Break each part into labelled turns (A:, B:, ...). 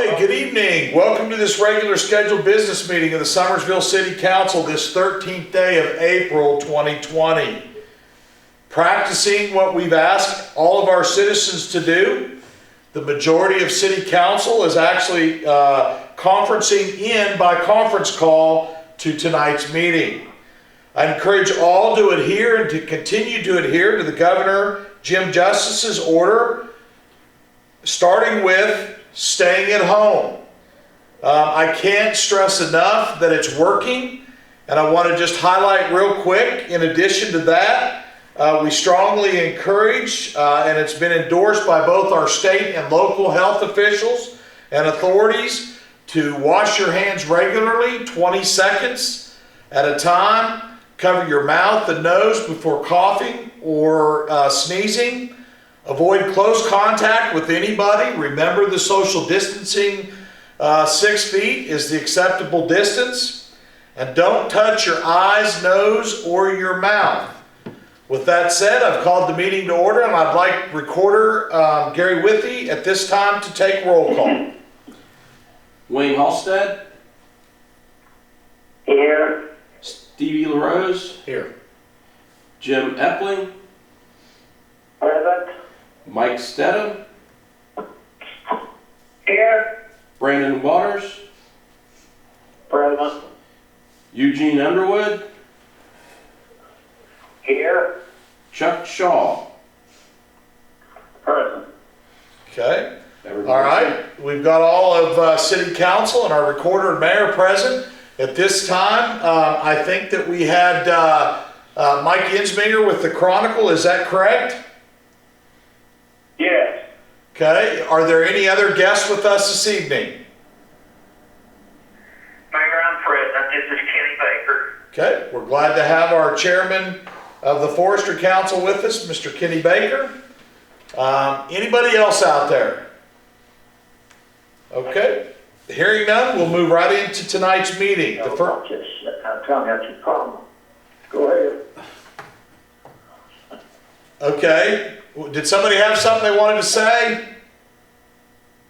A: Okay, good evening. Welcome to this regular scheduled business meeting of the Summersville City Council this 13th day of April 2020. Practicing what we've asked all of our citizens to do, the majority of City Council is actually conferencing in by conference call to tonight's meeting. I encourage all to adhere and to continue to adhere to the Governor Jim Justice's order, starting with staying at home. I can't stress enough that it's working, and I want to just highlight real quick, in addition to that, we strongly encourage, and it's been endorsed by both our state and local health officials and authorities, to wash your hands regularly, 20 seconds at a time. Cover your mouth and nose before coughing or sneezing. Avoid close contact with anybody. Remember the social distancing, 6 feet is the acceptable distance. And don't touch your eyes, nose, or your mouth. With that said, I've called the meeting to order, and I'd like Recorder Gary Withy at this time to take roll call.
B: Wayne Halstead.
C: Here.
B: Stevie LaRose.
A: Here.
B: Jim Epling.
C: Present.
B: Mike Stedham.
C: Here.
B: Brandon Waters.
C: Present.
B: Eugene Underwood.
C: Here.
B: Chuck Shaw.
C: Present.
A: Okay.
B: Everybody
A: All right. We've got all of City Council and our Recorder and Mayor present. At this time, I think that we had Mike Insminger with the Chronicle. Is that correct?
C: Yes.
A: Okay. Are there any other guests with us this evening?
C: Mayor, I'm present. This is Kenny Baker.
A: Okay. We're glad to have our chairman of the Forestry Council with us, Mr. Kenny Baker. Anybody else out there? Okay. Hearing none, we'll move right into tonight's meeting.
C: I'm telling you, that's a problem. Go ahead.
A: Okay. Did somebody have something they wanted to say?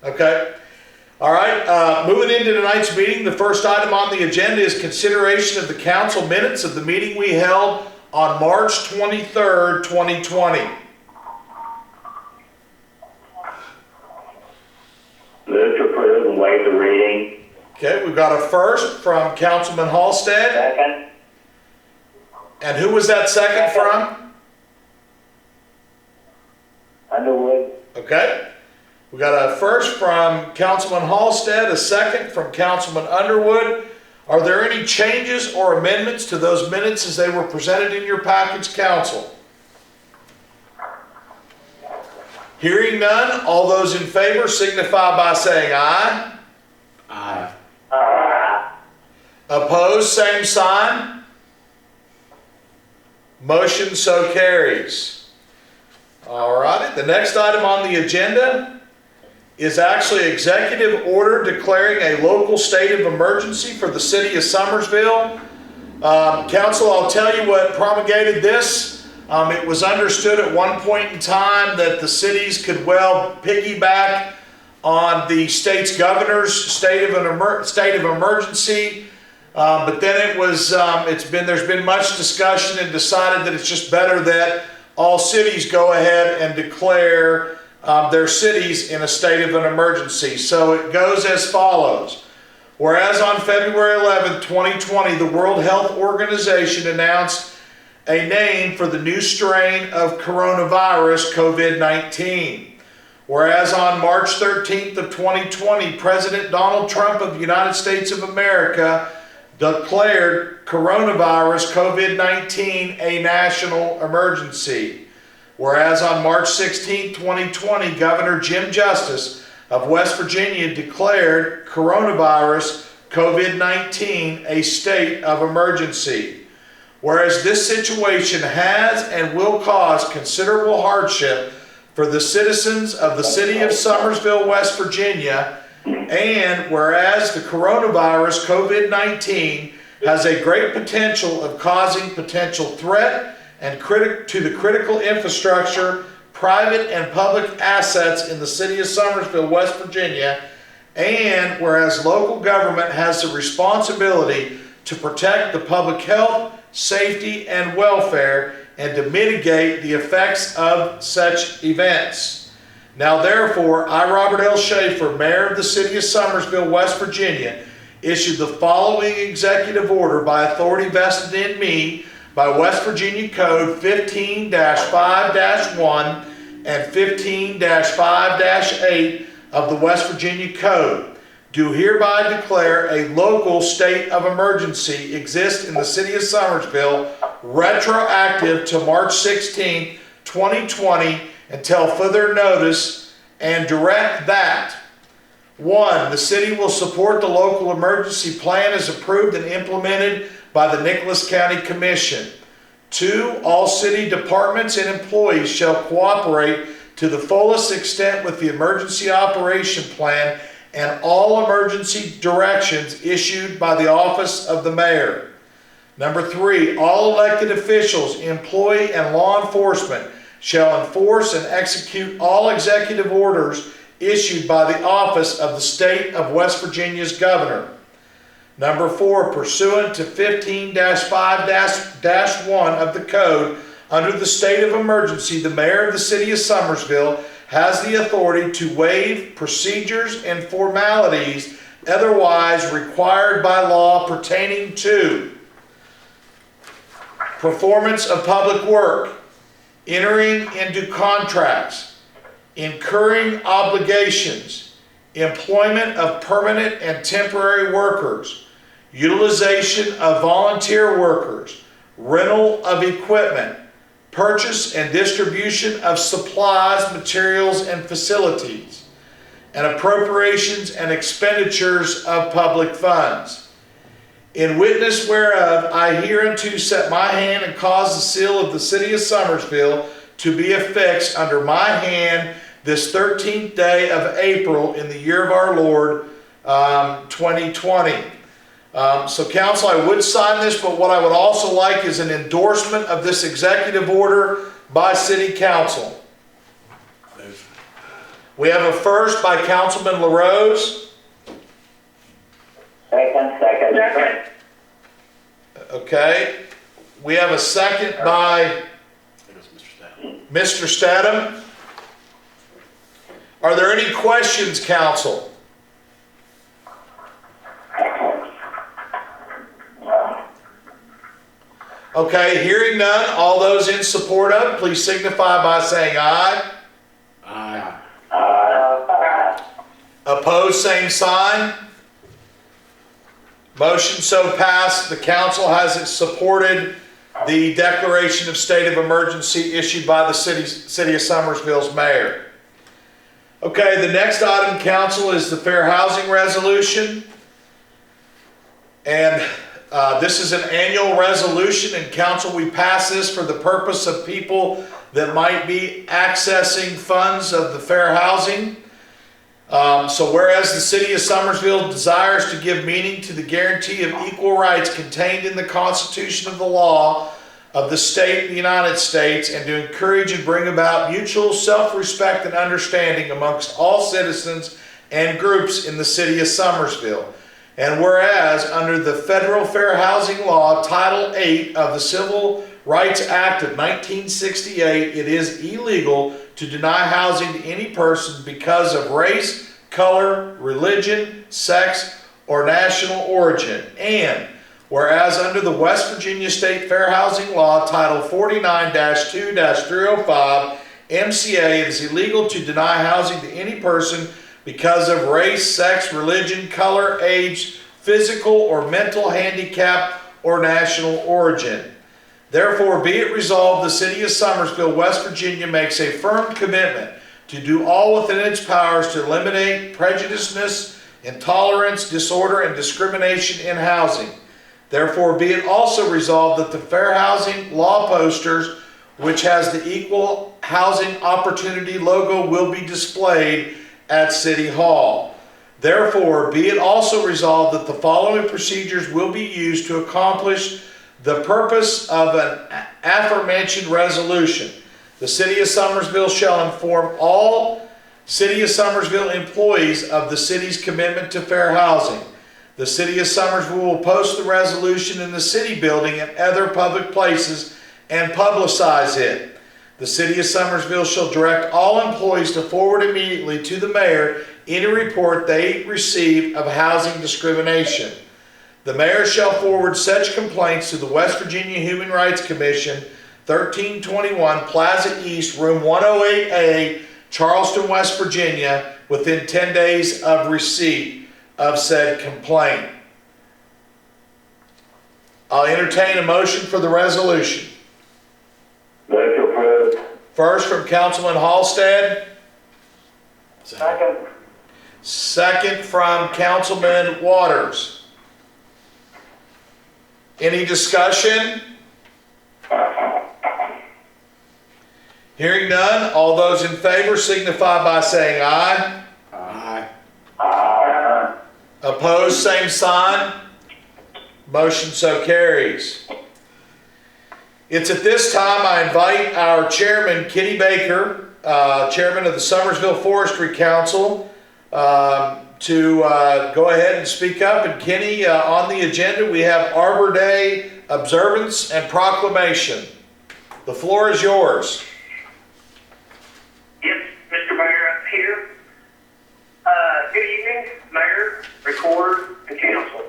A: Okay. All right. Moving into tonight's meeting, the first item on the agenda is consideration of the council minutes of the meeting we held on March 23rd, 2020.
C: Move to approve and waive the reading.
A: Okay, we've got a first from Councilman Halstead.
C: Second.
A: And who was that second from?
C: Underwood.
A: Okay. We got a first from Councilman Halstead, a second from Councilman Underwood. Are there any changes or amendments to those minutes as they were presented in your package, Council? Hearing none, all those in favor signify by saying aye.
B: Aye.
A: Opposed, same sign. Motion so carries. All righty, the next item on the agenda is actually executive order declaring a local state of emergency for the city of Summersville. Council, I'll tell you what promulgated this. It was understood at one point in time that the cities could well piggyback on the state's governor's state of emergency, but then there's been much discussion and decided that it's just better that all cities go ahead and declare their cities in a state of an emergency. So it goes as follows. Whereas on February 11, 2020, the World Health Organization announced a name for the new strain of coronavirus, COVID-19. Whereas on March 13th of 2020, President Donald Trump of the United States of America declared coronavirus, COVID-19, a national emergency. Whereas on March 16th, 2020, Governor Jim Justice of West Virginia declared coronavirus, COVID-19, a state of emergency. Whereas this situation has and will cause considerable hardship for the citizens of the city of Summersville, West Virginia, and whereas the coronavirus, COVID-19, has a great potential of causing potential threat and to the critical infrastructure, private and public assets in the city of Summersville, West Virginia, And whereas local government has the responsibility to protect the public health, safety, and welfare, and to mitigate the effects of such events. Now therefore, I, Robert L. Schaefer, Mayor of the City of Summersville, West Virginia, issued the following executive order by authority vested in me by West Virginia Code 15-5-1 and 15-5-8 of the West Virginia Code. Do hereby declare a local state of emergency exists in the City of Summersville, retroactive to March 16, 2020, until further notice, and direct that: 1. The city will support the local emergency plan as approved and implemented by the Nicholas County Commission. 2. All city departments and employees shall cooperate to the fullest extent with the emergency operation plan and all emergency directions issued by the office of the mayor. Number 3. All elected officials, employee, and law enforcement shall enforce and execute all executive orders issued by the office of the state of West Virginia's governor. Number 4, pursuant to 15-5-1 of the code, under the state of emergency, the mayor of the City of Summersville has the authority to waive procedures and formalities otherwise required by law pertaining to performance of public work, entering into contracts, incurring obligations, employment of permanent and temporary workers, utilization of volunteer workers, rental of equipment, purchase and distribution of supplies, materials, and facilities, and appropriations and expenditures of public funds. In witness whereof, I hereunto set my hand and cause the seal of the City of Summersville to be affixed under my hand this 13th day of April in the year of our Lord, 2020. So council, I would sign this, but what I would also like is an endorsement of this executive order by City Council. We have a first by Councilman LaRose.
C: Second.
A: Okay. We have a second by Mr. Statham. Are there any questions, council? Okay, hearing none, all those in support of, please signify by saying aye.
B: Aye.
A: Opposed, same sign. Motion so passed. The council has supported the declaration of state of emergency issued by the City of Summersville's mayor. Okay, the next item, council, is the fair housing resolution. And this is an annual resolution, and council, we pass this for the purpose of people that might be accessing funds of the fair housing. So whereas the City of Summersville desires to give meaning to the guarantee of equal rights contained in the Constitution of the law of the state of the United States, and to encourage and bring about mutual self-respect and understanding amongst all citizens and groups in the City of Summersville. And whereas under the Federal Fair Housing Law, Title 8 of the Civil Rights Act of 1968, it is illegal to deny housing to any person because of race, color, religion, sex, or national origin. And whereas under the West Virginia State Fair Housing Law, Title 49-2-305 MCA, it is illegal to deny housing to any person because of race, sex, religion, color, age, physical or mental handicap, or national origin. Therefore, be it resolved, the City of Summersville, West Virginia makes a firm commitment to do all within its powers to eliminate prejudiceness, intolerance, disorder, and discrimination in housing. Therefore, be it also resolved that the fair housing law posters, which has the Equal Housing Opportunity logo, will be displayed at City Hall. Therefore, be it also resolved that the following procedures will be used to accomplish the purpose of an aforementioned resolution. The City of Summersville shall inform all City of Summersville employees of the city's commitment to fair housing. The City of Summersville will post the resolution in the city building and other public places and publicize it. The City of Summersville shall direct all employees to forward immediately to the mayor any report they receive of housing discrimination. The mayor shall forward such complaints to the West Virginia Human Rights Commission, 1321 Plaza East, room 108A, Charleston, West Virginia, within 10 days of receipt of said complaint. I'll entertain a motion for the resolution.
C: Move to approve.
A: First from Councilman Halsted.
C: Second.
A: Second from Councilman Waters. Any discussion? Hearing none, all those in favor signify by saying aye.
B: Aye.
C: Aye.
A: Opposed, same sign. Motion so carries. It's at this time I invite our chairman, Kenny Baker, chairman of the Summersville Forestry Council, to go ahead and speak up. And Kenny, on the agenda we have Arbor Day observance and proclamation. The floor is yours.
D: Yes, Mr. Mayor, up here. Good evening, Mayor, Recorder, and Council.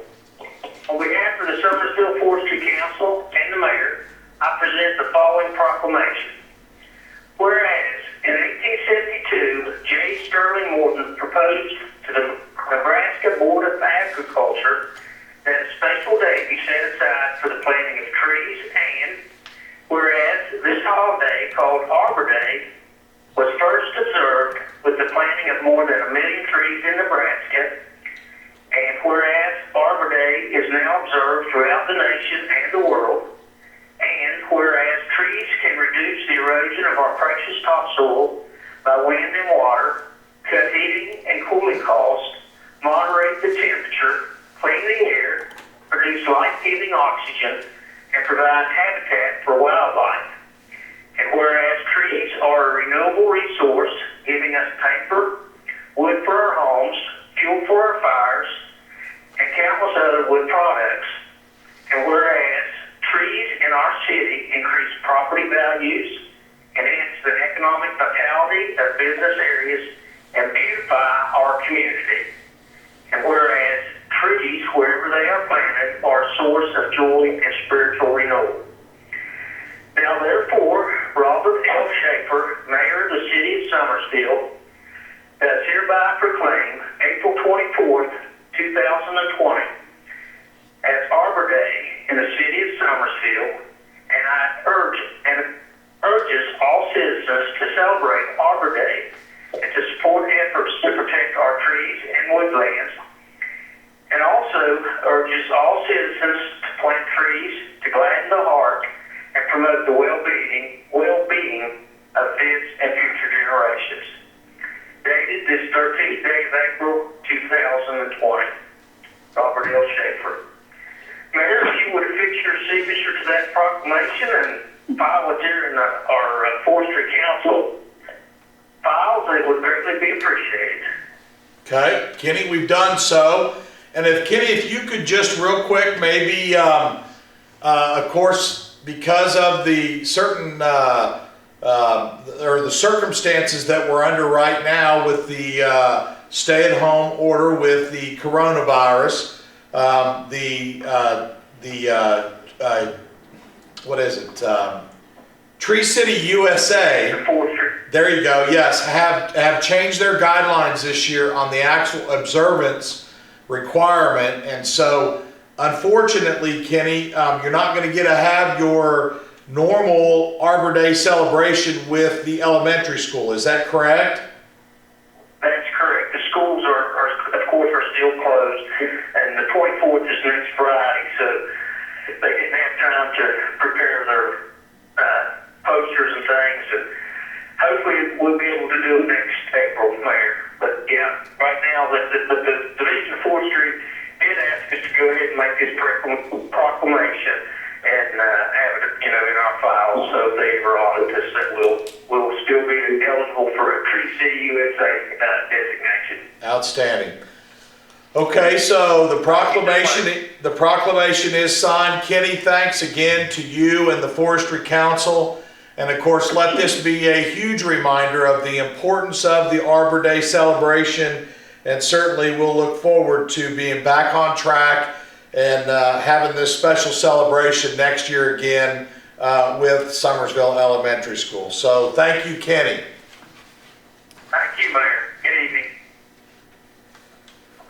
D: On behalf of the Summersville Forestry Council and the Mayor, I present the following proclamation. Whereas, in 1872, J. Sterling Morton proposed to the Nebraska Board of Agriculture that a special day be set aside for the planting of trees, and whereas this holiday, called Arbor Day, was first observed with the planting of more than 1 million trees in Nebraska, and whereas Arbor Day is now observed throughout the nation and the world, and whereas trees can reduce the erosion of our precious topsoil by wind and water, cut heating and cooling costs, moderate the temperature, clean the air, produce life-giving oxygen, and provide habitat for wildlife. And whereas trees are a renewable resource, giving us paper, wood for our homes, fuel for our fires, and countless other wood products. And whereas trees in our city increase property values, enhance the economic vitality of business areas, and beautify our community. And whereas trees, wherever they are planted, are a source of joy and spiritual renewal. Now therefore, Robert L. Schaefer, Mayor of the City of Summersville, does hereby proclaim April 24th, 2020 as Arbor Day in the City of Summersville, and urges all citizens to celebrate Arbor Day and to support efforts to protect our trees and woodlands, and also urges all citizens to plant trees to gladden the heart and promote the well-being of this and future generations. Dated this 13th day of April, 2020. Robert L. Schaefer. Mayor, if you would affix your signature to that proclamation and file it there in our Forestry Council files, it would greatly be appreciated.
A: Okay, Kenny, we've done so. And if you could just real quick, maybe, of course, because of the certain or the circumstances that we're under right now with the stay-at-home order with the coronavirus, what is it? Tree City USA. There you go. Yes, have changed their guidelines this year on the actual observance requirement, and so unfortunately, Kenny, you're not going to get to have your normal Arbor Day celebration with the elementary school. Is that correct?
D: That's correct. The schools of course, are still closed, and the 24th is next Friday, so they didn't have time to prepare their posters and things, and hopefully we'll be able to do it next April, Mayor. But yeah, right now the Division of Forestry did ask us to go ahead and make this proclamation and have it, in our files, so they ever audit us that we'll still be eligible for a Tree City USA
A: Outstanding. Okay, so the proclamation is signed. Kenny, thanks again to you and the Forestry Council. And of course, let this be a huge reminder of the importance of the Arbor Day celebration. And certainly we'll look forward to being back on track and having this special celebration next year again with Summersville Elementary School. So thank you, Kenny.
D: Thank you, Mayor. Good evening.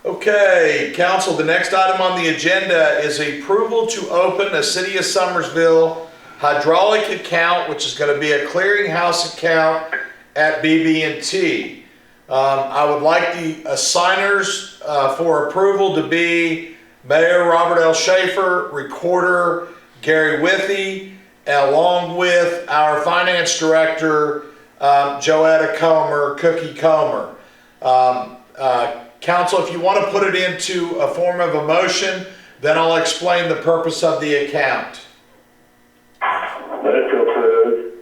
A: Okay, council, the next item on the agenda is approval to open a City of Summersville hydraulic account, which is going to be a clearinghouse account at BB&T. I would like the assigners for approval to be Mayor Robert L. Schaefer, Recorder Gary Withy, along with our Finance Director, Joetta Comer, Cookie Comer. Council, if you want to put it into a form of a motion, then I'll explain the purpose of the account.
C: Move to approve.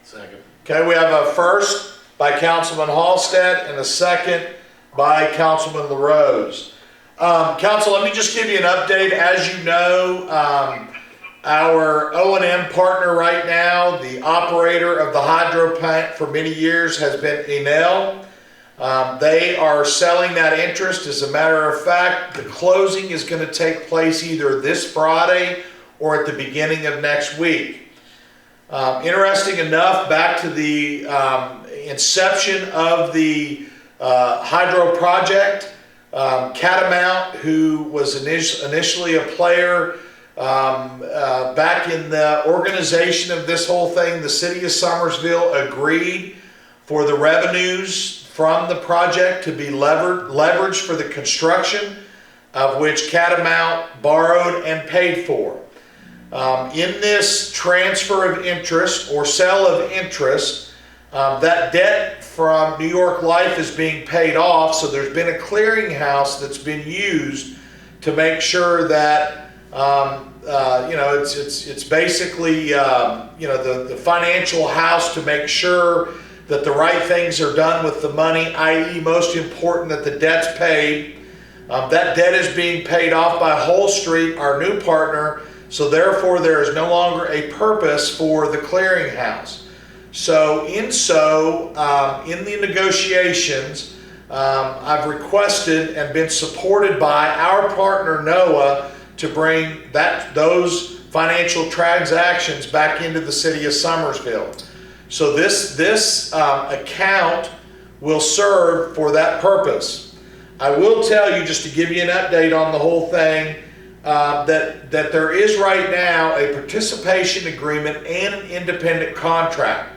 B: Second.
A: Okay, we have a first by Councilman Halstead and a second by Councilman LaRose. Council, let me just give you an update. As you know, our O&M partner right now, the operator of the hydro plant for many years, has been Enel. They are selling that interest. As a matter of fact, the closing is going to take place either this Friday or at the beginning of next week. Interesting enough, back to the inception of the hydro project, Catamount, who was initially a player back in the organization of this whole thing, the City of Summersville agreed for the revenues from the project to be leveraged for the construction, of which Catamount borrowed and paid for. In this transfer of interest or sale of interest, that debt from New York Life is being paid off, so there's been a clearinghouse that's been used to make sure that it's basically the financial house to make sure that the right things are done with the money, i.e. most important that the debt's paid. That debt is being paid off by Whole Street, our new partner, so therefore there is no longer a purpose for the clearinghouse. So in the negotiations, I've requested and been supported by our partner NOAA to bring those financial transactions back into the City of Summersville. So this account will serve for that purpose. I will tell you, just to give you an update on the whole thing, that there is right now a participation agreement and an independent contract.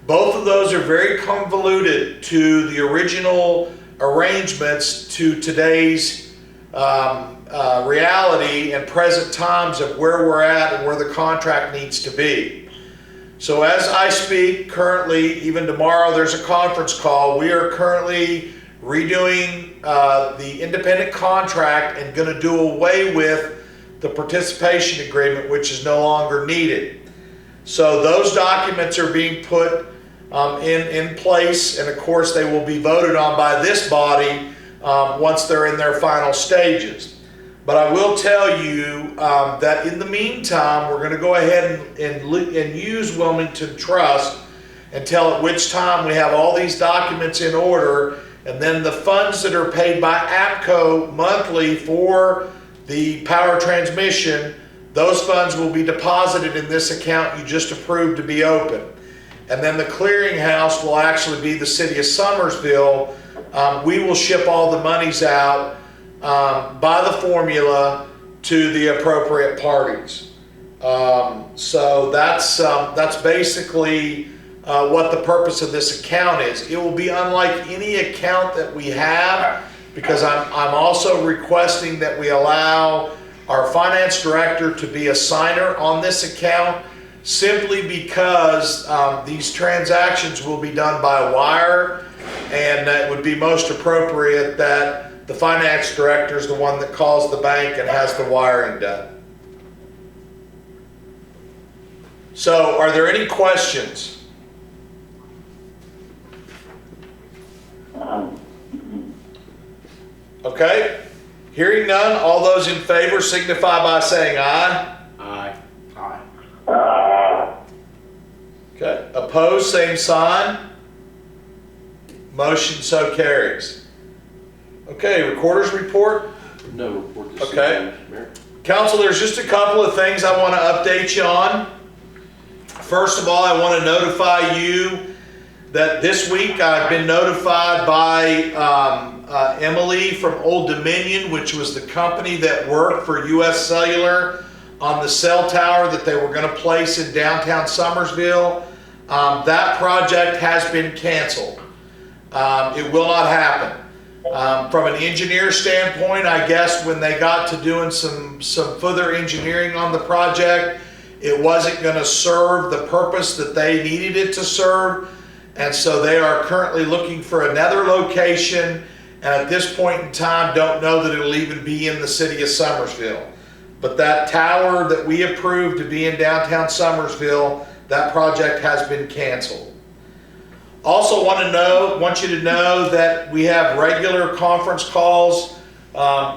A: Both of those are very convoluted to the original arrangements to today's reality and present times of where we're at and where the contract needs to be. So as I speak, currently, even tomorrow, there's a conference call. We are currently redoing the independent contract and going to do away with the participation agreement, which is no longer needed. So those documents are being put in place, and of course they will be voted on by this body once they're in their final stages. But I will tell you that in the meantime, we're going to go ahead and use Wilmington Trust until at which time we have all these documents in order, and then the funds that are paid by APCO monthly for the power transmission, those funds will be deposited in this account you just approved to be open. And then the clearinghouse will actually be the City of Summersville. We will ship all the monies out by the formula to the appropriate parties. So that's basically what the purpose of this account is. It will be unlike any account that we have, because I'm also requesting that we allow our finance director to be a signer on this account, simply because these transactions will be done by wire, and it would be most appropriate that the finance director is the one that calls the bank and has the wiring done. So, are there any questions? Okay? Hearing none, all those in favor signify by saying aye.
B: Aye.
A: Okay. Opposed, same sign. Motion so carries. Okay, recorder's report.
B: No report this
A: Okay.
B: evening, Mr. Mayor.
A: Council, there's just a couple of things I want to update you on. First of all, I want to notify you that this week I've been notified by Emily from Old Dominion, which was the company that worked for US Cellular on the cell tower that they were going to place in downtown Summersville. That project has been canceled. It will not happen. From an engineer standpoint, I guess when they got to doing some further engineering on the project, it wasn't going to serve the purpose that they needed it to serve. And so they are currently looking for another location. And at this point in time, don't know that it'll even be in the city of Summersville. But that tower that we approved to be in downtown Summersville, that project has been canceled. Also want you to know that we have regular conference calls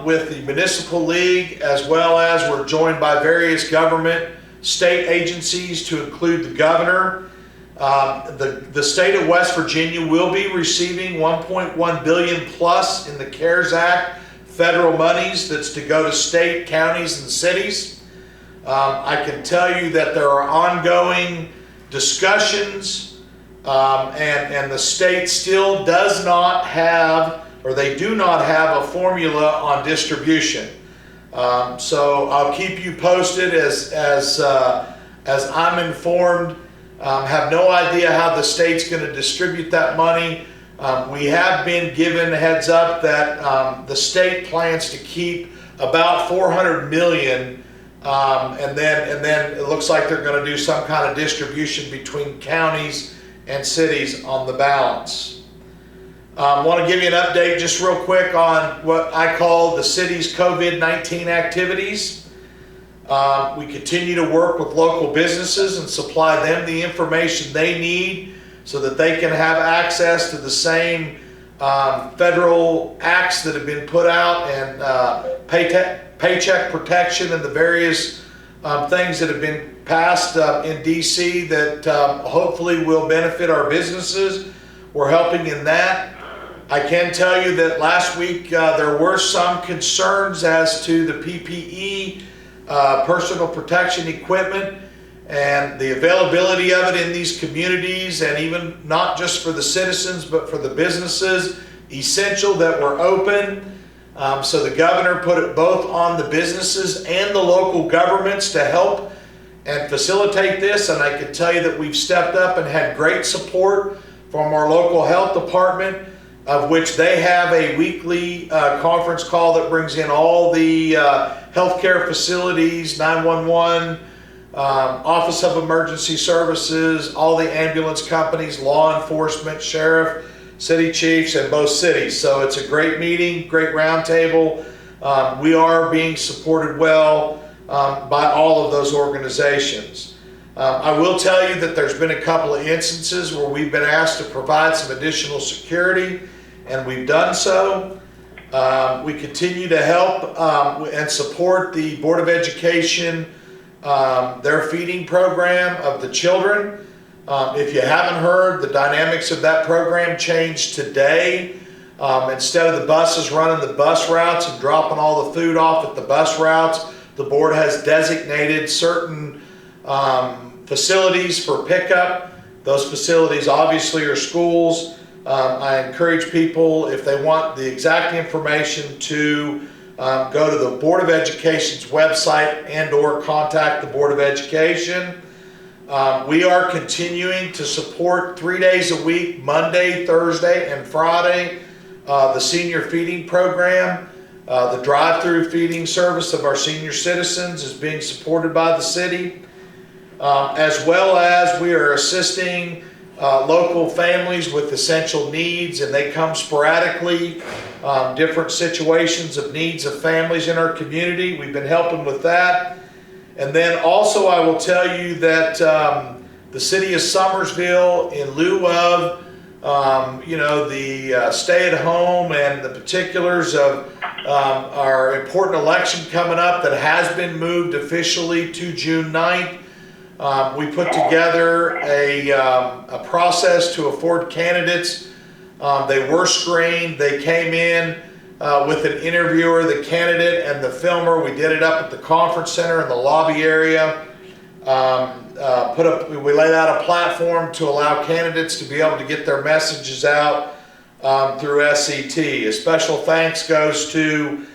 A: with the Municipal League, as well as we're joined by various government state agencies to include the governor. The state of West Virginia will be receiving $1.1 billion plus in the CARES Act federal monies that's to go to state, counties, and cities. I can tell you that there are ongoing discussions and the state still does not have, or they do not have a formula on distribution. So I'll keep you posted as I'm informed. Have no idea how the state's going to distribute that money. We have been given a heads up that the state plans to keep about $400 million, and then it looks like they're going to do some kind of distribution between counties and cities on the balance. I want to give you an update just real quick on what I call the city's COVID-19 activities. We continue to work with local businesses and supply them the information they need so that they can have access to the same federal acts that have been put out, and paycheck protection and the various things that have been passed in DC that hopefully will benefit our businesses. We're helping in that. I can tell you that last week there were some concerns as to the PPE, personal protection equipment, and the availability of it in these communities, and even not just for the citizens but for the businesses, essential that we're open. So the governor put it both on the businesses and the local governments to help and facilitate this, and I can tell you that we've stepped up and had great support from our local health department, of which they have a weekly conference call that brings in all the healthcare facilities, 911, Office of Emergency Services, all the ambulance companies, law enforcement, sheriff, city chiefs in both cities. So it's a great meeting, great roundtable. We are being supported well by all of those organizations. I will tell you that there's been a couple of instances where we've been asked to provide some additional security, and we've done so. We continue to help and support the Board of Education, their feeding program of the children. If you haven't heard, the dynamics of that program changed today. Instead of the buses running the bus routes and dropping all the food off at the bus routes, the board has designated certain facilities for pickup. Those facilities obviously are schools. I encourage people, if they want the exact information, to go to the Board of Education's website and/or contact the Board of Education. We are continuing to support 3 days a week, Monday, Thursday, and Friday, the senior feeding program. The drive-through feeding service of our senior citizens is being supported by the city, as well as we are assisting local families with essential needs, and they come sporadically, different situations of needs of families in our community. We've been helping with that. And then also I will tell you that the city of Summersville, in lieu of the stay at home and the particulars of our important election coming up that has been moved officially to June 9th. We put together a process to afford candidates. They were screened. They came in with an interviewer, the candidate, and the filmer. We did it up at the conference center in the lobby area. We laid out a platform to allow candidates to be able to get their messages out through SCT. A special thanks goes to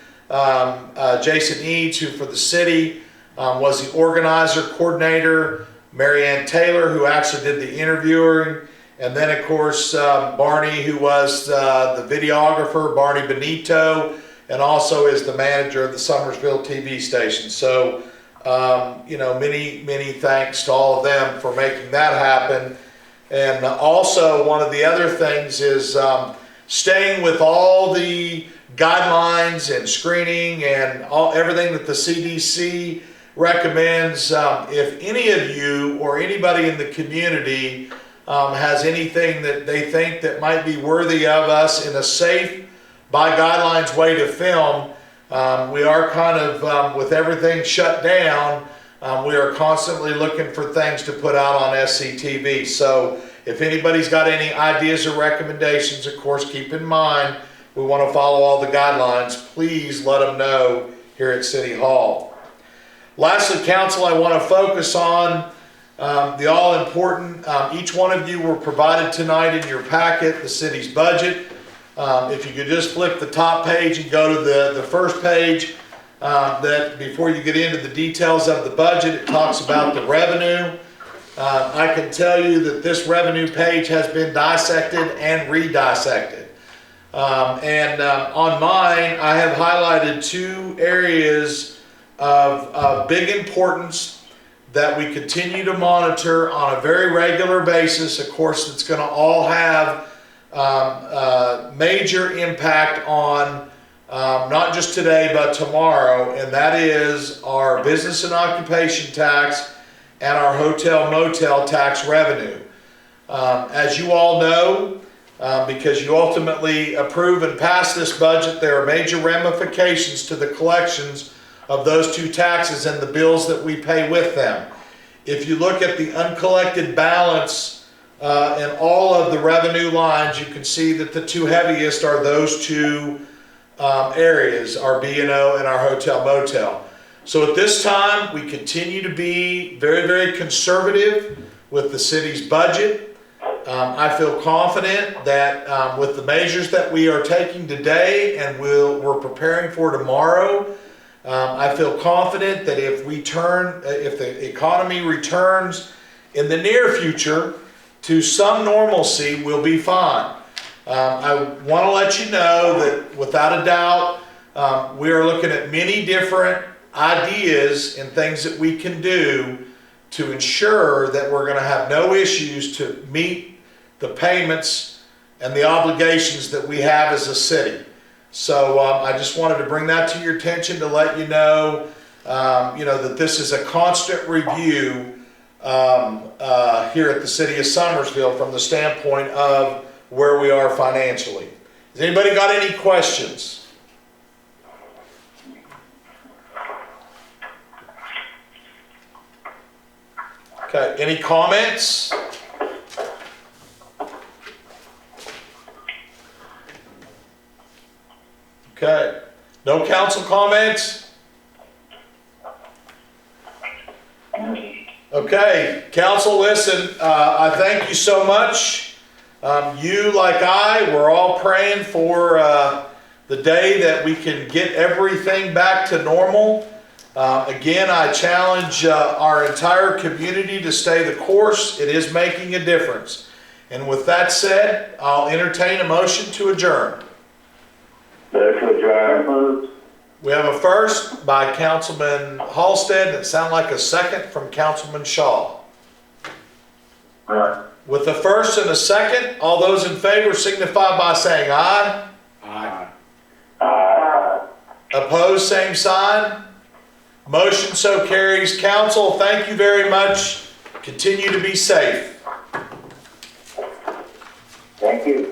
A: Jason Eads, who for the city was the organizer, coordinator, Marianne Taylor, who actually did the interviewing, and then of course Barney, who was the videographer, Barney Benito, and also is the manager of the Summersville TV station. So many thanks to all of them for making that happen. And also one of the other things is staying with all the guidelines and screening and everything that the CDC recommends. If any of you or anybody in the community has anything that they think that might be worthy of us in a safe, by guidelines way to film, we are kind of, with everything shut down, we are constantly looking for things to put out on SCTV. So if anybody's got any ideas or recommendations, of course, keep in mind, we want to follow all the guidelines. Please let them know here at City Hall. Lastly, council, I want to focus on the all-important, each one of you were provided tonight in your packet, the city's budget. If you could just flip the top page and go to the first page, that before you get into the details of the budget, it talks about the revenue. I can tell you that this revenue page has been dissected and re-dissected. On mine, I have highlighted two areas of big importance that we continue to monitor on a very regular basis. Of course, it's going to all have major impact on not just today but tomorrow, and that is our business and occupation tax and our hotel motel tax revenue. As you all know, because you ultimately approve and pass this budget, there are major ramifications to the collections of those two taxes and the bills that we pay with them. If you look at the uncollected balance in all of the revenue lines, you can see that the two heaviest are those two areas, our B&O and our hotel motel. So at this time, we continue to be very, very conservative with the city's budget. I feel confident that with the measures that we are taking today and we're preparing for tomorrow, I feel confident that if the economy returns in the near future to some normalcy, we'll be fine. I want to let you know that without a doubt, we are looking at many different ideas and things that we can do to ensure that we're going to have no issues to meet the payments and the obligations that we have as a city. So I just wanted to bring that to your attention to let you know, that this is a constant review here at the city of Summersville from the standpoint of where we are financially. Has anybody got any questions? Okay, any comments? Okay, no council comments? Okay, council, listen, I thank you so much. You, like I, we're all praying for the day that we can get everything back to normal. Again, I challenge our entire community to stay the course. It is making a difference. And with that said, I'll entertain a motion to adjourn. We have a first by Councilman Halstead. It sounds like a second from Councilman Shaw.
C: Right.
A: With a first and a second, all those in favor signify by saying aye.
B: Aye.
A: Opposed, same sign. Motion so carries. Council, thank you very much. Continue to be safe.
C: Thank you.